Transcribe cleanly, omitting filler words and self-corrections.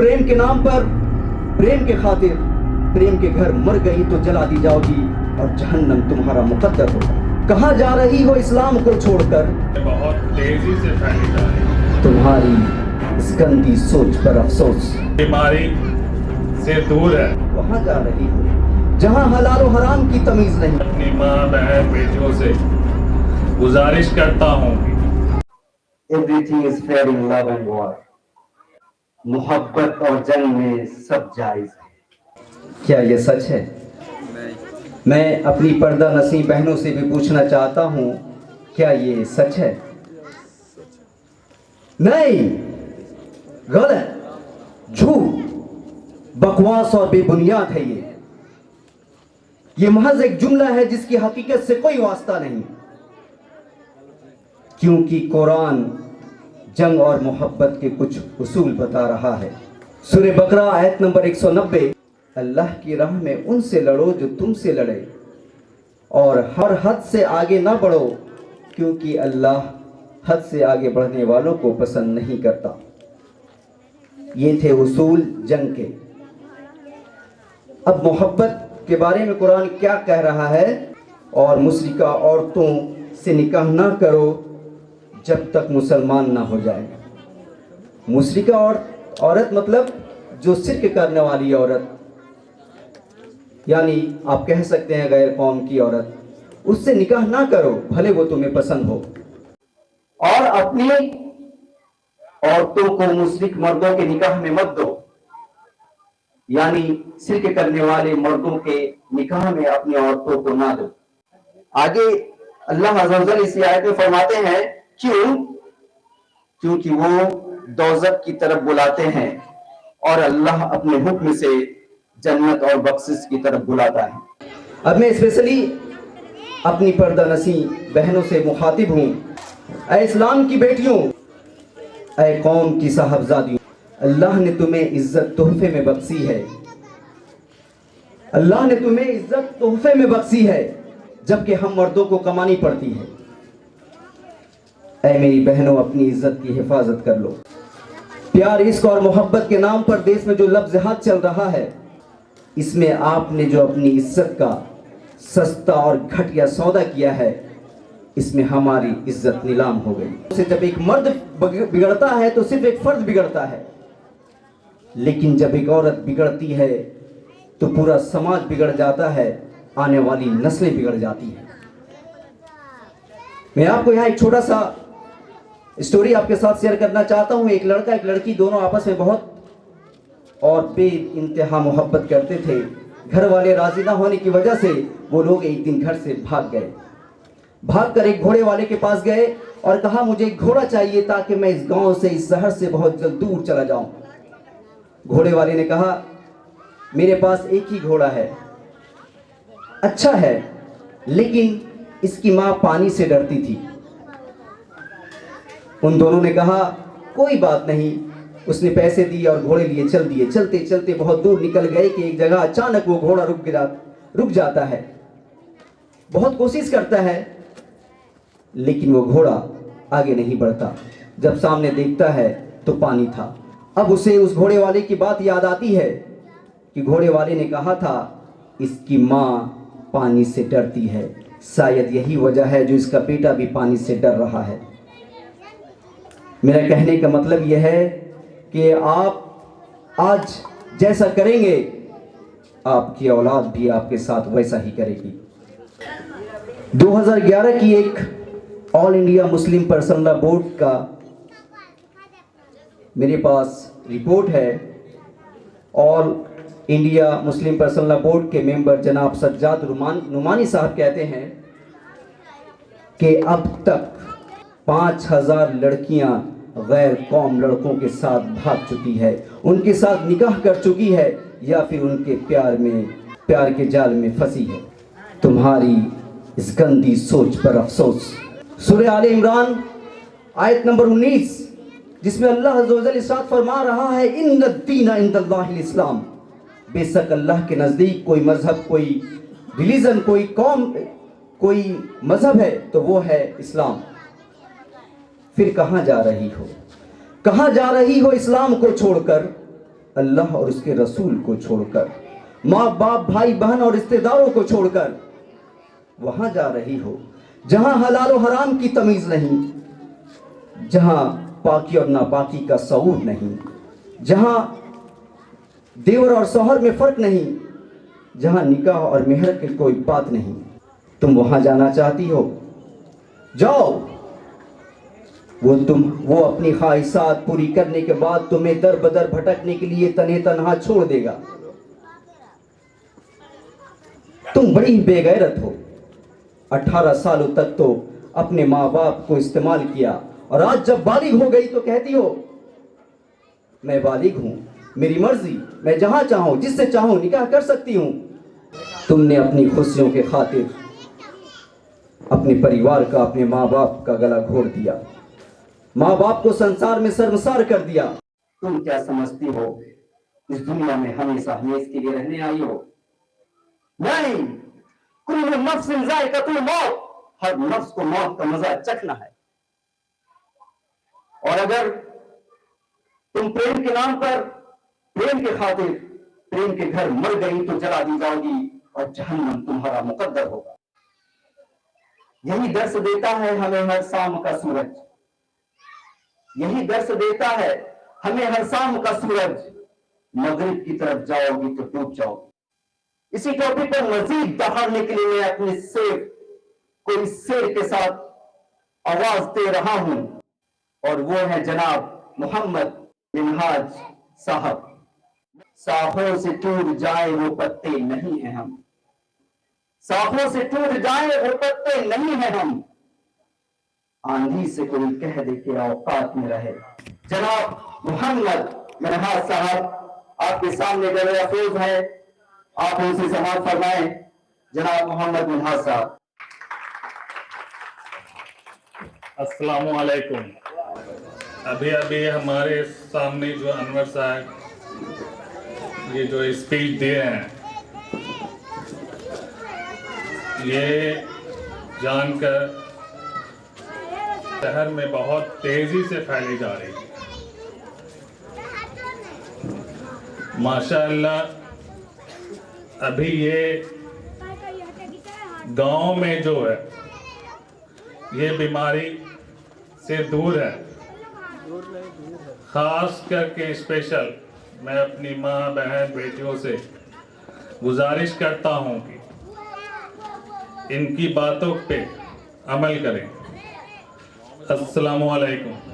प्रेम के नाम पर, प्रेम के खातिर प्रेम के घर मर गई तो जला दी जाओगी और जहन्नम तुम्हारा मुकद्दर होगा। कहाँ जा रही हो इस्लाम को छोड़कर, बहुत तेजी से फैली जा रही है। तुम्हारी इस गंदी सोच पर अफसोस। बीमारी से दूर है। वहाँ जा रही हो जहाँ हलाल और हराम की तमीज नहीं। अपनी माँ बहन बेटियों से गुजारिश करता हूँ, everything is fair in love and war. मोहब्बत और जंग में सब जायज है। क्या ये सच है? मैं अपनी पर्दा नसीब बहनों से भी पूछना चाहता हूँ, क्या ये सच है? नहीं, गलत, झूठ, बकवास और बेबुनियाद है ये महज एक जुमला है जिसकी हकीकत से कोई वास्ता नहीं, क्योंकि कुरान जंग और मोहब्बत के कुछ उसूल बता रहा है। सूरह बकरा आयत नंबर 190, अल्लाह की राह में उनसे लड़ो जो तुमसे लड़े और हर हद से आगे ना बढ़ो, क्योंकि अल्लाह हद से आगे बढ़ने वालों को पसंद नहीं करता। ये थे उसूल जंग के। अब मोहब्बत के बारे में कुरान क्या कह रहा है? और मुशरिका औरतों से निकाह ना करो जब तक मुसलमान ना हो जाए। मुशरिका औरत मतलब जो शिर्क करने वाली औरत, यानी आप कह सकते हैं गैर कौम की औरत, उससे निकाह ना करो भले वो तुम्हें पसंद हो। और अपनी औरतों को मुशरिक मर्दों के निकाह में मत दो, यानी शिर्क करने वाले मर्दों के निकाह में अपनी औरतों को ना दो। आगे अल्लाह अज़्ज़ा व जल इस आयत में फरमाते हैं, क्यों? क्योंकि वो दोज़ख की तरफ बुलाते हैं और अल्लाह अपने हुक्म से जन्नत और बख्शिश की तरफ बुलाता है। अब मैं स्पेशली अपनी पर्दा नसी बहनों से मुखातिब हूँ। ऐ इस्लाम की बेटियों, ऐ कौम की साहबजादियों, अल्लाह ने तुम्हें इज्जत तोहफे में बख्शी है। अल्लाह ने तुम्हें इज्जत तोहफे में बख्शी है, जबकि हम मर्दों को कमानी पड़ती है। ऐ मेरी बहनों, अपनी इज्जत की हिफाजत कर लो। प्यार, इश्क और मोहब्बत के नाम पर देश में जो लफ्ज़ चल रहा है, इसमें आपने जो अपनी इज्जत का सस्ता और घटिया सौदा किया है, इसमें हमारी इज्जत नीलाम हो गई। जब एक मर्द बिगड़ता है तो सिर्फ एक फर्द बिगड़ता है, लेकिन जब एक औरत बिगड़ती है तो पूरा समाज बिगड़ जाता है, आने वाली नस्लें बिगड़ जाती हैं। मैं आपको यहाँ एक छोटा सा स्टोरी आपके साथ शेयर करना चाहता हूँ। एक लड़का एक लड़की दोनों आपस में बहुत और बेइंतहा मोहब्बत करते थे। घर वाले राजी ना होने की वजह से वो लोग एक दिन घर से भाग गए। भागकर एक घोड़े वाले के पास गए और कहा, मुझे एक घोड़ा चाहिए ताकि मैं इस गांव से, इस शहर से बहुत जल्द दूर चला जाऊं। घोड़े वाले ने कहा, मेरे पास एक ही घोड़ा है, अच्छा है, लेकिन इसकी माँ पानी से डरती थी। उन दोनों ने कहा, कोई बात नहीं। उसने पैसे दिए और घोड़े लिए चल दिए। चलते चलते बहुत दूर निकल गए कि एक जगह अचानक वो घोड़ा रुक जाता है। बहुत कोशिश करता है, लेकिन वो घोड़ा आगे नहीं बढ़ता। जब सामने देखता है तो पानी था। अब उसे उस घोड़े वाले की बात याद आती है कि घोड़े वाले ने कहा था, इसकी माँ पानी से डरती है, शायद यही वजह है जो इसका बेटा भी पानी से डर रहा है। मेरा कहने का मतलब यह है कि आप आज जैसा करेंगे, आपकी औलाद भी आपके साथ वैसा ही करेगी। 2011 की एक all India Muslim personal law board का मेरे पास रिपोर्ट है। All India Muslim personal law board के मेंबर जनाब सज्जाद नुमानी साहब कहते हैं कि अब तक 5000 लड़कियां गैर कौम लड़कों के साथ भाग चुकी है, उनके साथ निकाह कर चुकी है, या फिर उनके प्यार के जाल में फंसी है। तुम्हारी इस गंदी सोच पर अफसोस। सूरह आले इमरान आयत नंबर 19, जिसमें अल्लाह अज़्ज़ा व जल इरशाद फरमा रहा है, इन्न दीन इंदल्लाहिल इस्लाम, बेशक अल्लाह के नज़दीक कोई मजहब, कोई रिलीजन, कोई कौम, कोई मजहब है तो वो है इस्लाम। फिर कहाँ जा रही हो? कहाँ जा रही हो इस्लाम को छोड़कर? اللہ اور اس کے رسول کو چھوڑ کر، ماں باپ بھائی بہن اور رشتہ داروں کو چھوڑ کر وہاں جا رہی ہو جہاں حلال و حرام کی تمیز نہیں، جہاں پاکی اور ناپاکی کا شعور نہیں، جہاں دیور اور شوہر میں فرق نہیں، جہاں نکاح اور مہر کی کوئی بات نہیں، تم وہاں جانا چاہتی ہو؟ جاؤ، وہ اپنی خواہشات پوری کرنے کے بعد تمہیں در بدر بھٹکنے کے لیے تنہا چھوڑ دے گا۔ تم بڑی بے غیرت ہو، 18 سالوں تک تو اپنے ماں باپ کو استعمال کیا، اور آج جب بالغ ہو گئی تو کہتی ہو میں بالغ ہوں، میری مرضی، میں جہاں چاہوں جس سے چاہوں نکاح کر سکتی ہوں۔ تم نے اپنی خوشیوں کے خاطر اپنے پریوار کا، اپنے ماں باپ کا گلا گھونٹ دیا، ماں باپ کو سنسار میں شرمسار کر دیا۔ تم کیا سمجھتی ہو اس دنیا میں ہمیشہ ہمیشہ کے لیے رہنے آئی ہو؟ نہیں، کل نفس ذائقۃ الموت، ہر نفس کو موت کا مزہ چکھنا ہے، اور اگر تم پریم کے نام پر، پریم کے خاطر پریم کے گھر مر گئی تو جلا دی جاؤ گی اور جہنم تمہارا مقدر ہوگا۔ یہی درس دیتا ہے ہمیں ہر شام کا سورج، یہی درس دیتا ہے ہمیں ہر شام کا سورج، مغرب کی طرف جاؤ گی تو ڈوب جاؤ گی۔ اسی ٹاپک پر مزید دہاڑنے کے لیے میں اپنے کوئی شیر کے ساتھ آواز دے رہا ہوں، اور وہ ہے جناب محمد منہاج صاحب۔ ساخوں سے ٹوٹ جائیں وہ پتے نہیں ہیں ہم، ساخوں سے ٹوٹ جائیں وہ پتے نہیں ہیں ہم، آندھی سے کوئی کہہ دے کہ اوقات میں رہے۔ جناب محمد منہاج صاحب آپ کے سامنے گلے افروز ہیں، آپ ان سے سماعت فرمائیں۔ جناب محمد منہاج صاحب۔ السلام علیکم۔ ابھی ہمارے سامنے جو انور صاحب یہ جو اسپیچ دیے ہیں، یہ جان کر شہر میں بہت تیزی سے پھیلی جا رہی ہے۔ ماشاءاللہ ابھی یہ گاؤں میں جو ہے یہ بیماری سے دور ہے، خاص کر کے اسپیشل میں اپنی ماں بہن بیٹیوں سے گزارش کرتا ہوں کہ ان کی باتوں پہ عمل کریں۔ السلام علیکم۔